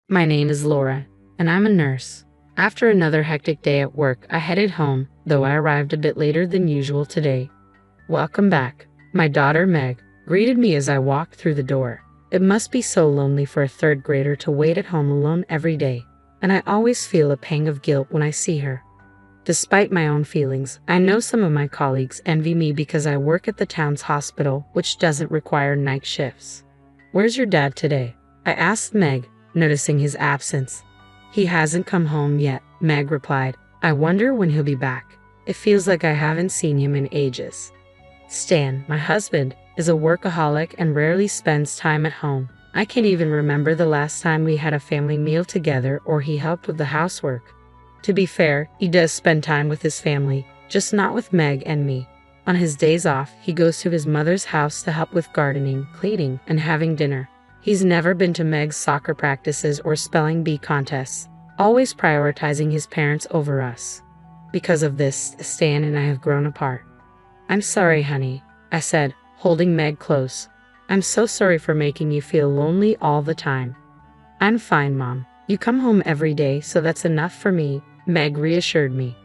My name is Laura, and I'm a nurse. After another hectic day at work, I headed home, though I arrived a bit later than usual today. Welcome back. My daughter Meg greeted me as I walked through the door. It must be so lonely for a third grader to wait at home alone every day, and I always feel a pang of guilt when I see her. Despite my own feelings, I know some of my colleagues envy me because I work at the town's hospital, which doesn't require night shifts. "Where's your dad today?" I asked Meg, noticing his absence. "He hasn't come home yet," Meg replied. "I wonder when he'll be back. It feels like I haven't seen him in ages." Stan, my husband, is a workaholic and rarely spends time at home. I can't even remember the last time we had a family meal together or he helped with the housework. To be fair, he does spend time with his family, just not with Meg and me. On his days off, he goes to his mother's house to help with gardening, cleaning, and having dinner. He's never been to Meg's soccer practices or spelling bee contests, always prioritizing his parents over us. Because of this, Stan and I have grown apart. "I'm sorry, honey," I said, holding Meg close. "I'm so sorry for making you feel lonely all the time." "I'm fine, Mom. You come home every day, so that's enough for me," Meg reassured me.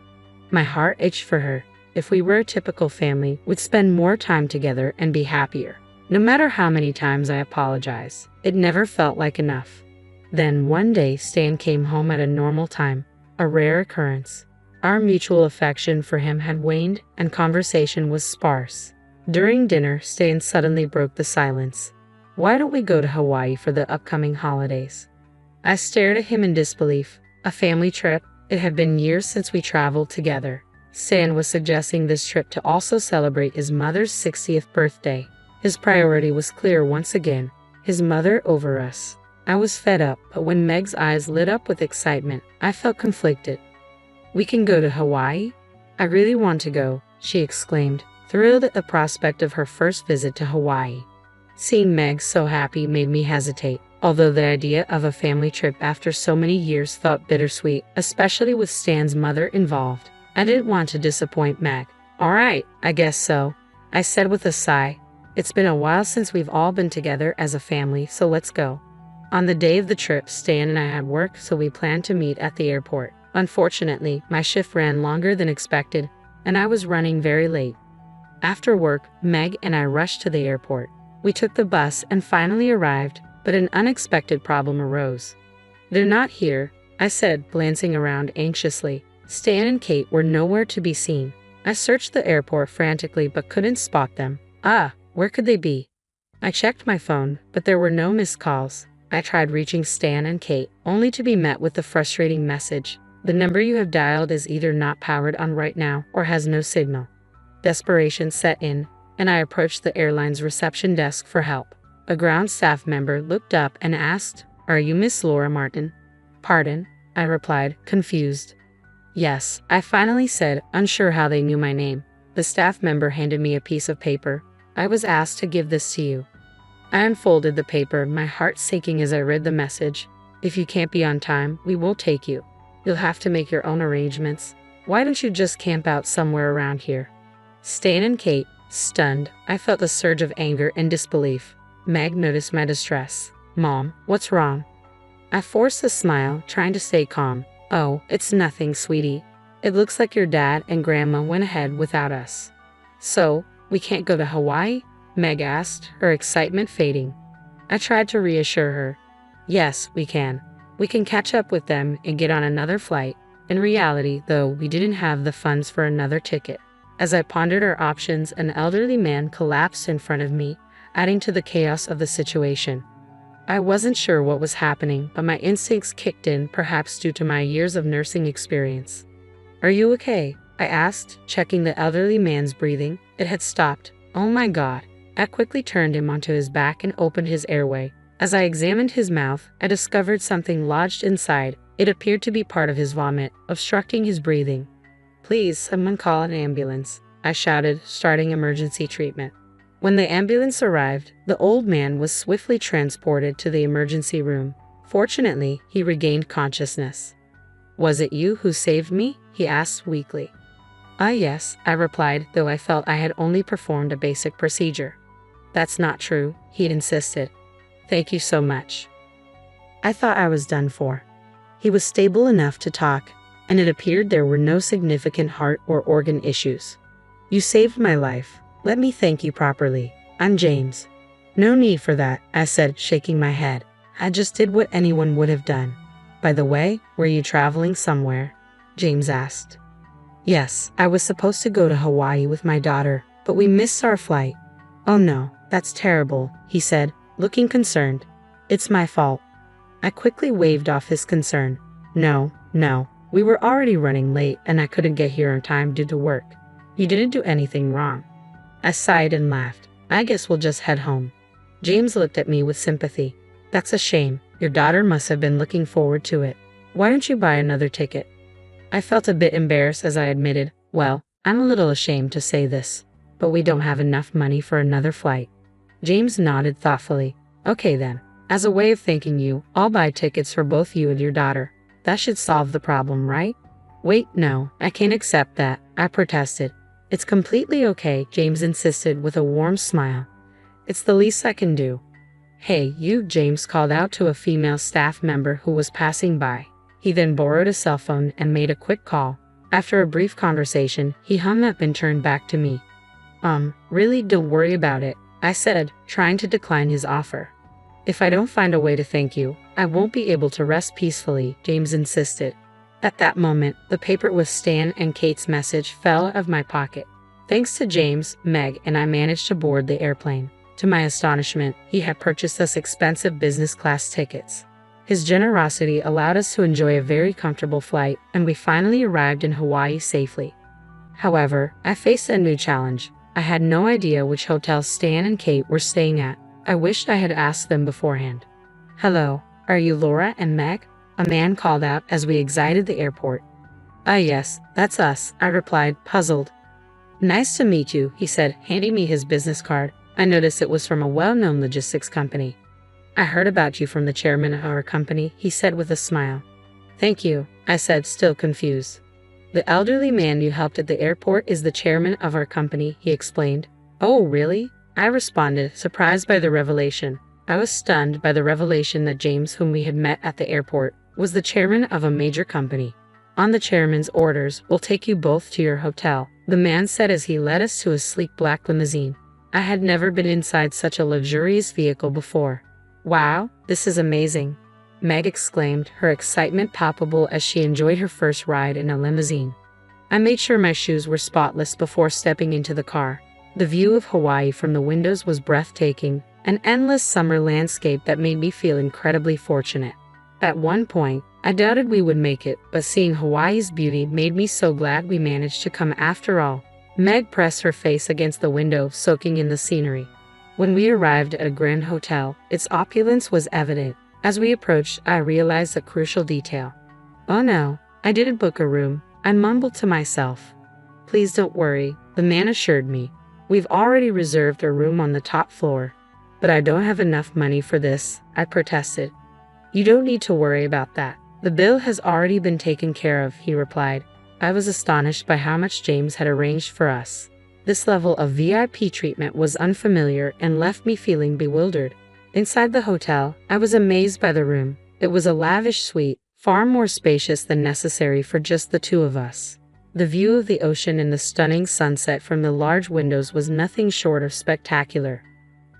My heart ached for her. If we were a typical family, we'd spend more time together and be happier. No matter how many times I apologized, it never felt like enough. Then one day, Stan came home at a normal time, a rare occurrence. Our mutual affection for him had waned and conversation was sparse. During dinner, Stan suddenly broke the silence. "Why don't we go to Hawaii for the upcoming holidays?" I stared at him in disbelief. A family trip? It had been years since we traveled together. Stan was suggesting this trip to also celebrate his mother's 60th birthday. His priority was clear once again, his mother over us. I was fed up, but when Meg's eyes lit up with excitement, I felt conflicted. "We can go to Hawaii?" "I really want to go," she exclaimed, thrilled at the prospect of her first visit to Hawaii. Seeing Meg so happy made me hesitate, although the idea of a family trip after so many years felt bittersweet, especially with Stan's mother involved. I didn't want to disappoint Meg. "All right, I guess so," I said with a sigh. "It's been a while since we've all been together as a family, so let's go." On the day of the trip, Stan and I had work, so we planned to meet at the airport. Unfortunately, my shift ran longer than expected, and I was running very late. After work, Meg and I rushed to the airport. We took the bus and finally arrived, but an unexpected problem arose. "They're not here," I said, glancing around anxiously. Stan and Kate were nowhere to be seen. I searched the airport frantically but couldn't spot them. Where could they be? I checked my phone, but there were no missed calls. I tried reaching Stan and Kate, only to be met with the frustrating message. "The number you have dialed is either not powered on right now or has no signal." Desperation set in, and I approached the airline's reception desk for help. A ground staff member looked up and asked, "Are you Miss Laura Martin?" "Pardon?" I replied, confused. "Yes," I finally said, unsure how they knew my name. The staff member handed me a piece of paper. "I was asked to give this to you." I unfolded the paper, my heart sinking as I read the message. "If you can't be on time, we will take you. You'll have to make your own arrangements. Why don't you just camp out somewhere around here?" Stan and Kate, stunned. I felt a surge of anger and disbelief. Meg noticed my distress. "Mom, what's wrong?" I forced a smile, trying to stay calm. "Oh, it's nothing, sweetie. It looks like your dad and Grandma went ahead without us." "So, we can't go to Hawaii?" Meg asked, her excitement fading. I tried to reassure her. "Yes, we can. We can catch up with them and get on another flight." In reality, though, we didn't have the funds for another ticket. As I pondered our options, an elderly man collapsed in front of me, adding to the chaos of the situation. I wasn't sure what was happening, but my instincts kicked in, perhaps due to my years of nursing experience. "Are you okay?" I asked, checking the elderly man's breathing. It had stopped. Oh my God. I quickly turned him onto his back and opened his airway. As I examined his mouth, I discovered something lodged inside. It appeared to be part of his vomit, obstructing his breathing. "Please, someone call an ambulance," I shouted, starting emergency treatment. When the ambulance arrived, the old man was swiftly transported to the emergency room. Fortunately, he regained consciousness. "Was it you who saved me?" he asked weakly. Yes," I replied, though I felt I had only performed a basic procedure. "That's not true," he insisted. "Thank you so much." I thought I was done for. He was stable enough to talk, and it appeared there were no significant heart or organ issues. You saved my life. Let me thank you properly. I'm James. No need for that, I said, shaking my head. I just did what anyone would have done. By the way, were you traveling somewhere? James asked. Yes, I was supposed to go to Hawaii with my daughter, but we missed our flight. Oh no, that's terrible, he said, looking concerned. It's my fault. I quickly waved off his concern. No, we were already running late and I couldn't get here in time due to work. You didn't do anything wrong. I sighed and laughed. I guess we'll just head home. James looked at me with sympathy. That's a shame. Your daughter must have been looking forward to it. Why don't you buy another ticket? I felt a bit embarrassed as I admitted, well, I'm a little ashamed to say this, but we don't have enough money for another flight. James nodded thoughtfully. Okay then. As a way of thanking you, I'll buy tickets for both you and your daughter. That should solve the problem, right? Wait, no, I can't accept that, I protested. It's completely okay, James insisted with a warm smile. It's the least I can do. Hey, you, James called out to a female staff member who was passing by. He then borrowed a cell phone and made a quick call. After a brief conversation, he hung up and turned back to me. Really, don't worry about it, I said, trying to decline his offer. If I don't find a way to thank you, I won't be able to rest peacefully, James insisted. At that moment, the paper with Stan and Kate's message fell out of my pocket. Thanks to James, Meg and I managed to board the airplane. To my astonishment, he had purchased us expensive business class tickets. His generosity allowed us to enjoy a very comfortable flight, and we finally arrived in Hawaii safely. However, I faced a new challenge. I had no idea which hotel Stan and Kate were staying at. I wished I had asked them beforehand. Hello, are you Laura and Meg? A man called out as we exited the airport. Yes, that's us, I replied, puzzled. Nice to meet you, he said, handing me his business card. I noticed it was from a well-known logistics company. I heard about you from the chairman of our company, he said with a smile. Thank you, I said, still confused. The elderly man you helped at the airport is the chairman of our company, he explained. Oh, really? I responded, surprised by the revelation. I was stunned by the revelation that James, whom we had met at the airport, was the chairman of a major company. On the chairman's orders, we'll take you both to your hotel, the man said as he led us to a sleek black limousine. I had never been inside such a luxurious vehicle before. Wow, this is amazing, Meg exclaimed, her excitement palpable as she enjoyed her first ride in a limousine. I made sure my shoes were spotless before stepping into the car. The view of Hawaii from the windows was breathtaking, an endless summer landscape that made me feel incredibly fortunate. At one point, I doubted we would make it, but seeing Hawaii's beauty made me so glad we managed to come after all. Meg pressed her face against the window, soaking in the scenery. When we arrived at a grand hotel, its opulence was evident. As we approached, I realized a crucial detail. Oh no, I didn't book a room, I mumbled to myself. Please don't worry, the man assured me. We've already reserved a room on the top floor. But I don't have enough money for this, I protested. You don't need to worry about that. The bill has already been taken care of, he replied. I was astonished by how much James had arranged for us. This level of VIP treatment was unfamiliar and left me feeling bewildered. Inside the hotel, I was amazed by the room. It was a lavish suite, far more spacious than necessary for just the two of us. The view of the ocean and the stunning sunset from the large windows was nothing short of spectacular.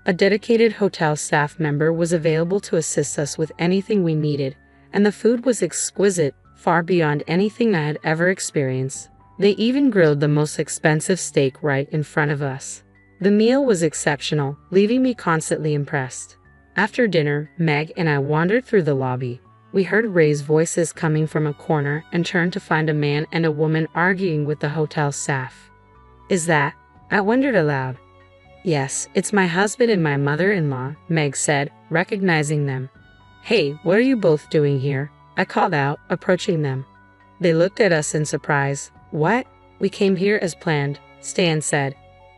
A dedicated hotel staff member was available to assist us with anything we needed, and the food was exquisite, far beyond anything I had ever experienced. They even grilled the most expensive steak right in front of us. The meal was exceptional, leaving me constantly impressed. After dinner, Meg and I wandered through the lobby. We heard raised voices coming from a corner and turned to find a man and a woman arguing with the hotel staff. Is that? I wondered aloud. Yes, it's my husband and my mother-in-law, Meg said, recognizing them. Hey, what are you both doing here? I called out, approaching them. They looked at us in surprise. What? We came here as planned, Stan said.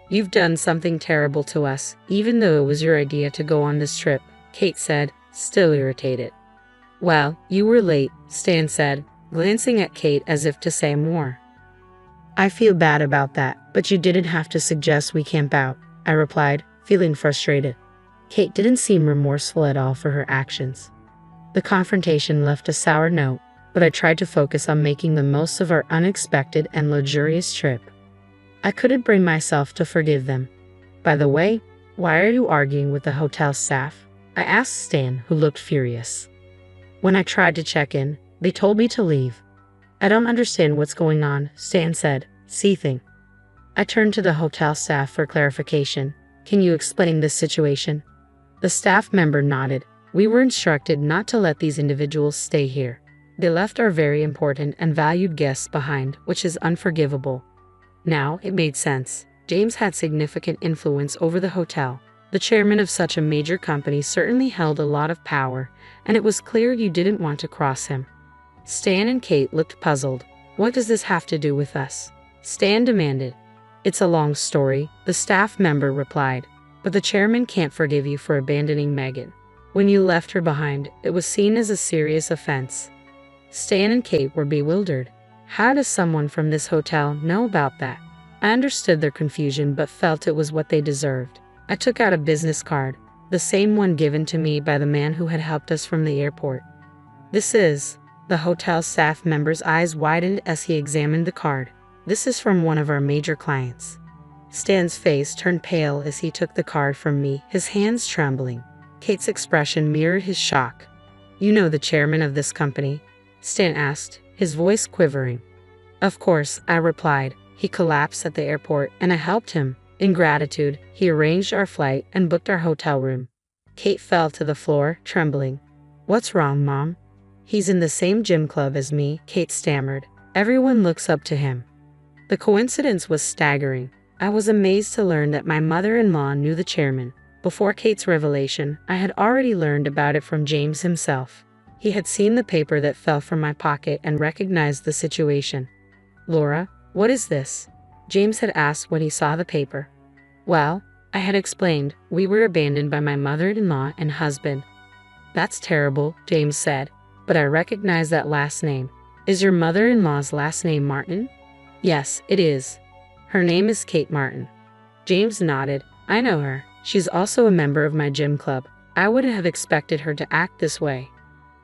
You've done something terrible to us, even though it was your idea to go on this trip, Kate said, still irritated. Well, you were late, Stan said, glancing at Kate as if to say more. I feel bad about that, but you didn't have to suggest we camp out, I replied, feeling frustrated. Kate didn't seem remorseful at all for her actions. The confrontation left a sour note, but I tried to focus on making the most of our unexpected and luxurious trip. I couldn't bring myself to forgive them. By the way, why are you arguing with the hotel staff? I asked Stan, who looked furious. When I tried to check in, they told me to leave. I don't understand what's going on, Stan said, seething. I turned to the hotel staff for clarification. Can you explain this situation? The staff member nodded. We were instructed not to let these individuals stay here. They left our very important and valued guests behind, which is unforgivable. Now, it made sense. James had significant influence over the hotel. The chairman of such a major company certainly held a lot of power, and it was clear you didn't want to cross him. Stan and Kate looked puzzled. What does this have to do with us? Stan demanded. It's a long story, the staff member replied, but the chairman can't forgive you for abandoning Megan. When you left her behind, it was seen as a serious offense. Stan and Kate were bewildered. How does someone from this hotel know about that? I understood their confusion but felt it was what they deserved. I took out a business card, the same one given to me by the man who had helped us from the airport. The hotel staff member's eyes widened as he examined the card. This is from one of our major clients. Stan's face turned pale as he took the card from me, his hands trembling. Kate's expression mirrored his shock. You know the chairman of this company? Stan asked, his voice quivering. Of course, I replied. He collapsed at the airport, and I helped him. In gratitude, he arranged our flight and booked our hotel room. Kate fell to the floor, trembling. What's wrong, Mom? He's in the same gym club as me, Kate stammered. Everyone looks up to him. The coincidence was staggering. I was amazed to learn that my mother-in-law knew the chairman. Before Kate's revelation, I had already learned about it from James himself. He had seen the paper that fell from my pocket and recognized the situation. Laura, what is this? James had asked when he saw the paper. Well, I had explained, we were abandoned by my mother-in-law and husband. That's terrible, James said, but I recognize that last name. Is your mother-in-law's last name Martin? Yes, it is. Her name is Kate Martin. James nodded. I know her. She's also a member of my gym club. I wouldn't have expected her to act this way.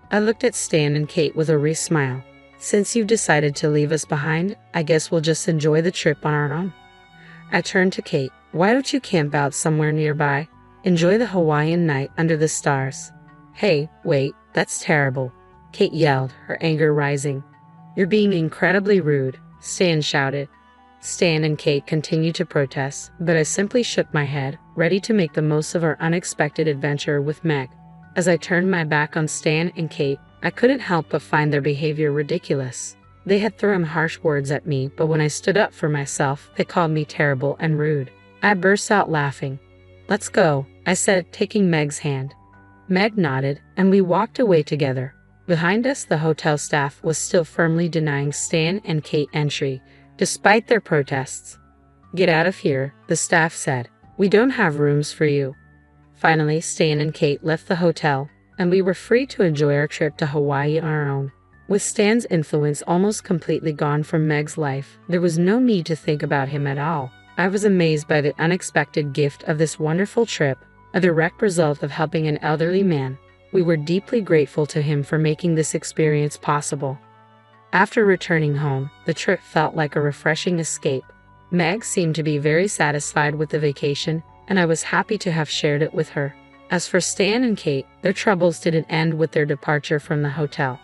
I looked at Stan and Kate with a wry smile. Since you've decided to leave us behind, I guess we'll just enjoy the trip on our own. I turned to Kate. Why don't you camp out somewhere nearby? Enjoy the Hawaiian night under the stars. Hey, wait, that's terrible, Kate yelled, her anger rising. You're being incredibly rude, Stan shouted. Stan and Kate continued to protest, but I simply shook my head, ready to make the most of our unexpected adventure with Meg. As I turned my back on Stan and Kate, I couldn't help but find their behavior ridiculous. They had thrown harsh words at me, but when I stood up for myself, they called me terrible and rude. I burst out laughing. Let's go, I said, taking Meg's hand. Meg nodded, and we walked away together. Behind us, the hotel staff was still firmly denying Stan and Kate entry, despite their protests. Get out of here, the staff said. We don't have rooms for you. Finally, Stan and Kate left the hotel, and we were free to enjoy our trip to Hawaii on our own. With Stan's influence almost completely gone from Meg's life, there was no need to think about him at all. I was amazed by the unexpected gift of this wonderful trip, a direct result of helping an elderly man. We were deeply grateful to him for making this experience possible. After returning home, the trip felt like a refreshing escape. Meg seemed to be very satisfied with the vacation, and I was happy to have shared it with her. As for Stan and Kate, their troubles didn't end with their departure from the hotel.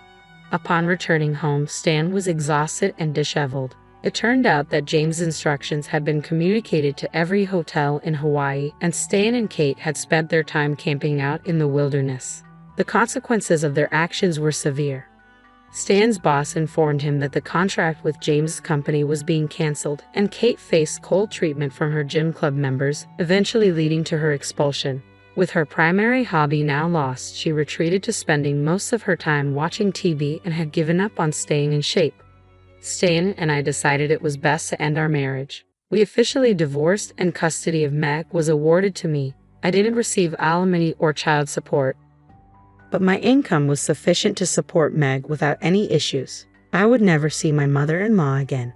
Upon returning home, Stan was exhausted and disheveled. It turned out that James' instructions had been communicated to every hotel in Hawaii, and Stan and Kate had spent their time camping out in the wilderness. The consequences of their actions were severe. Stan's boss informed him that the contract with James' company was being canceled, and Kate faced cold treatment from her gym club members, eventually leading to her expulsion. With her primary hobby now lost, she retreated to spending most of her time watching TV and had given up on staying in shape. Stan and I decided it was best to end our marriage. We officially divorced, and custody of Meg was awarded to me. I didn't receive alimony or child support, but my income was sufficient to support Meg without any issues. I would never see my mother-in-law again.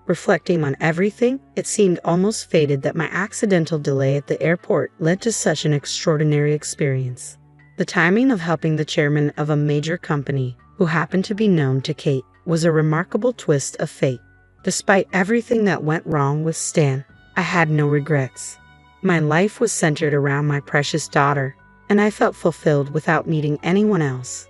Reflecting on everything, it seemed almost fated that my accidental delay at the airport led to such an extraordinary experience. The timing of helping the chairman of a major company, who happened to be known to Kate, was a remarkable twist of fate. Despite everything that went wrong with Stan, I had no regrets. My life was centered around my precious daughter, and I felt fulfilled without meeting anyone else.